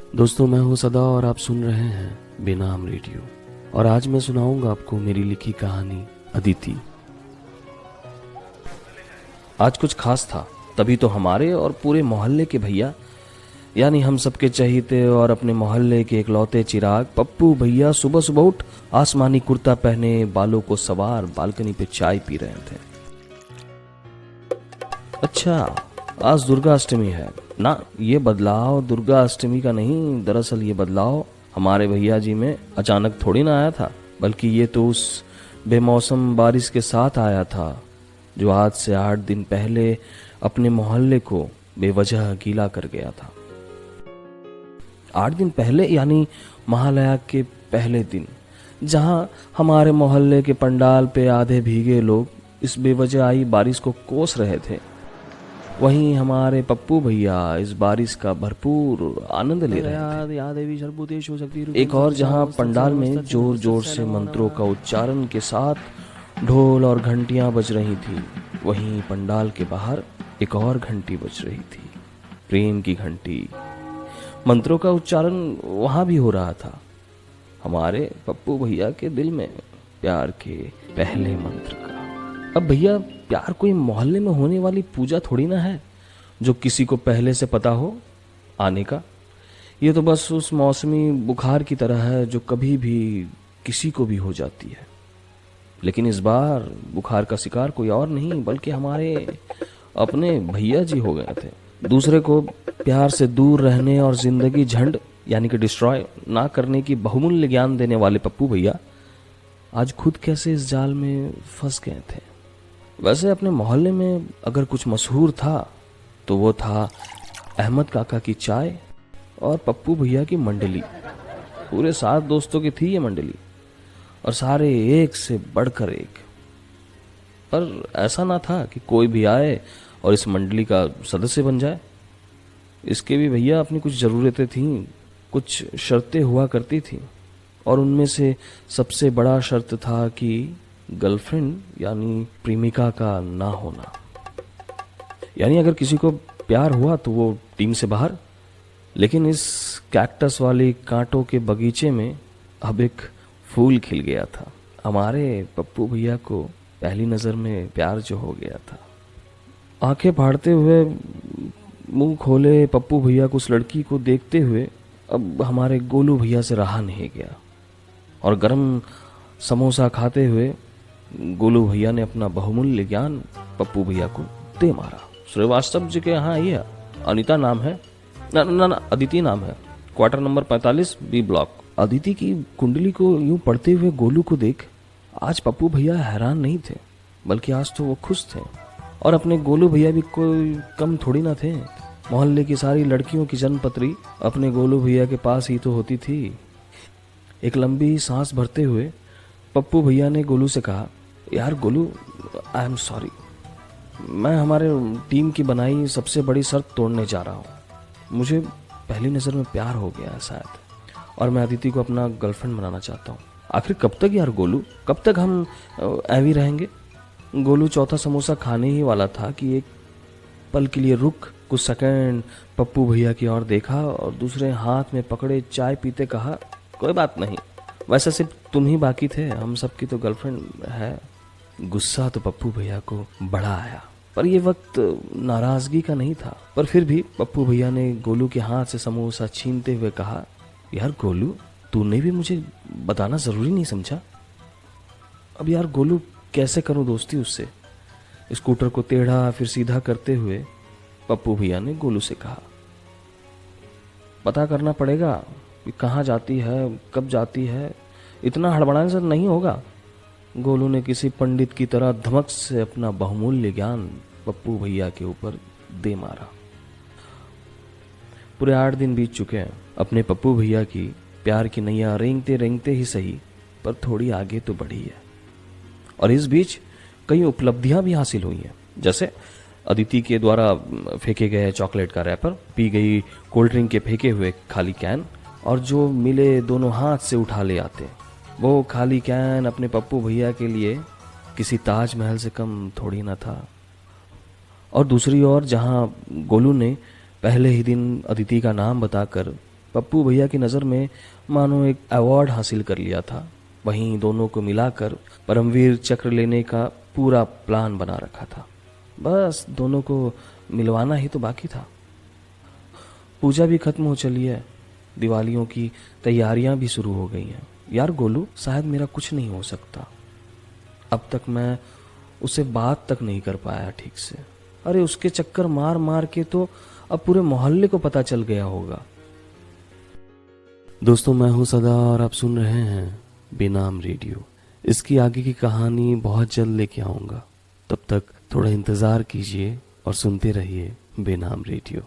दोस्तों, मैं हूं सदा और आप सुन रहे हैं बेनाम रेडियो। और आज मैं सुनाऊंगा आपको मेरी लिखी कहानी अदिति। आज कुछ खास था, तभी तो हमारे और पूरे मोहल्ले के भैया, यानी हम सबके चहीते और अपने मोहल्ले के इकलौते चिराग पप्पू भैया सुबह सुबह उठ आसमानी कुर्ता पहने, बालों को सवार बालकनी पे चाय पी रहे थे। अच्छा, आज दुर्गा अष्टमी है ना। ये बदलाव दुर्गा अष्टमी का नहीं, दरअसल ये बदलाव हमारे भैया जी में अचानक थोड़ी ना आया था, बल्कि ये तो उस बेमौसम बारिश के साथ आया था जो आज से 8 दिन पहले अपने मोहल्ले को बेवजह गीला कर गया था। 8 दिन पहले यानी महालया के पहले दिन, जहां हमारे मोहल्ले के पंडाल पे आधे भीगे लोग इस बेवजह आई बारिश को कोस रहे थे, वहीं हमारे पप्पू भैया इस बारिश का भरपूर आनंद ले रहे थे। एक और जहां पंडाल में जोर जोर से मंत्रों का उच्चारण के साथ ढोल और घंटियां बज रही थी, वहीं पंडाल के बाहर एक और घंटी बज रही थी, प्रेम की घंटी। मंत्रों का उच्चारण वहां भी हो रहा था, हमारे पप्पू भैया के दिल में प्यार के पहले मंत्र का। अब भैया, प्यार कोई मोहल्ले में होने वाली पूजा थोड़ी ना है जो किसी को पहले से पता हो आने का। ये तो बस उस मौसमी बुखार की तरह है जो कभी भी किसी को भी हो जाती है। लेकिन इस बार बुखार का शिकार कोई और नहीं बल्कि हमारे अपने भैया जी हो गए थे। दूसरे को प्यार से दूर रहने और जिंदगी झंड यानी कि डिस्ट्रॉय ना करने की बहुमूल्य ज्ञान देने वाले पप्पू भैया आज खुद कैसे इस जाल में फंस गए थे। वैसे अपने मोहल्ले में अगर कुछ मशहूर था तो वो था अहमद काका की चाय और पप्पू भैया की मंडली। पूरे 7 दोस्तों की थी ये मंडली और सारे एक से बढ़कर एक। पर ऐसा ना था कि कोई भी आए और इस मंडली का सदस्य बन जाए। इसके भी भैया अपनी कुछ ज़रूरतें थीं, कुछ शर्तें हुआ करती थी, और उनमें से सबसे बड़ा शर्त था कि गर्लफ्रेंड यानी प्रेमिका का ना होना। यानी अगर किसी को प्यार हुआ तो वो टीम से बाहर। लेकिन इस कैक्टस वाली कांटों के बगीचे में अब एक फूल खिल गया था। हमारे पप्पू भैया को पहली नज़र में प्यार जो हो गया था। आंखें फाड़ते हुए मुंह खोले पप्पू भैया को उस लड़की को देखते हुए अब हमारे गोलू भैया से रहा नहीं गया, और गरम समोसा खाते हुए गोलू भैया ने अपना बहुमूल्य ज्ञान पप्पू भैया को दे मारा। श्रीवास्तव जी के यहाँ आई है, अनीता नाम है, ना अदिति नाम है, quarter number 45 B block. Aditi की कुंडली को यूं पढ़ते हुए गोलू को देख आज पप्पू भैया हैरान नहीं थे, बल्कि आज तो वो खुश थे। और अपने गोलू भैया भी कोई कम थोड़ी ना थे। मोहल्ले की सारी लड़कियों की जन्मपत्री अपने गोलू भैया के पास ही तो होती थी। एक लंबी सांस भरते हुए पप्पू भैया ने गोलू से कहा, यार गोलू, आई एम सॉरी, मैं हमारे टीम की बनाई सबसे बड़ी शर्त तोड़ने जा रहा हूँ। मुझे पहली नज़र में प्यार हो गया है शायद, और मैं अदिति को अपना गर्लफ्रेंड बनाना चाहता हूँ। आखिर कब तक यार गोलू, कब तक हम ऐवी रहेंगे। गोलू चौथा समोसा खाने ही वाला था कि एक पल के लिए रुक कुछ सेकंड पप्पू भैया की ओर देखा और दूसरे हाथ में पकड़े चाय पीते कहा, कोई बात नहीं, वैसे सिर्फ तुम ही बाकी थे, हम सबकी तो गर्लफ्रेंड है। गुस्सा तो पप्पू भैया को बड़ा आया, पर यह वक्त नाराजगी का नहीं था। पर फिर भी पप्पू भैया ने गोलू के हाथ से समोसा छीनते हुए कहा, यार गोलू, तूने भी मुझे बताना जरूरी नहीं समझा। अब यार गोलू, कैसे करूं दोस्ती उससे। स्कूटर को टेढ़ा फिर सीधा करते हुए पप्पू भैया ने गोलू से कहा, पता करना पड़ेगा कि कहाँ जाती है, कब जाती है, इतना हड़बड़ाने से नहीं होगा। गोलू ने किसी पंडित की तरह धमक से अपना बहुमूल्य ज्ञान पप्पू भैया के ऊपर दे मारा। पूरे 8 दिन बीत चुके हैं। अपने पप्पू भैया की प्यार की नैया रेंगते रेंगते ही सही, पर थोड़ी आगे तो बढ़ी है। और इस बीच कई उपलब्धियां भी हासिल हुई हैं, जैसे अदिति के द्वारा फेंके गए चॉकलेट का रैपर, पी गई कोल्ड ड्रिंक के फेंके हुए खाली कैन, और जो मिले दोनों हाथ से उठा ले आते वो खाली कैन अपने पप्पू भैया के लिए किसी ताजमहल से कम थोड़ी ना था। और दूसरी ओर जहां गोलू ने पहले ही दिन अदिति का नाम बताकर पप्पू भैया की नज़र में मानो एक अवार्ड हासिल कर लिया था। वहीं दोनों को मिलाकर परमवीर चक्र लेने का पूरा प्लान बना रखा था। बस दोनों को मिलवाना ही तो बाकी था। पूजा भी खत्म हो चली है, दिवालियों की तैयारियां भी शुरू हो गई हैं। यार गोलू, शायद मेरा कुछ नहीं हो सकता। अब तक मैं उससे बात तक नहीं कर पाया ठीक से। अरे उसके चक्कर मार मार के तो अब पूरे मोहल्ले को पता चल गया होगा। दोस्तों, मैं हूं सदा और आप सुन रहे हैं बेनाम रेडियो। इसकी आगे की कहानी बहुत जल्द लेके आऊंगा। तब तक थोड़ा इंतजार कीजिए और सुनते रहिए बेनाम रेडियो।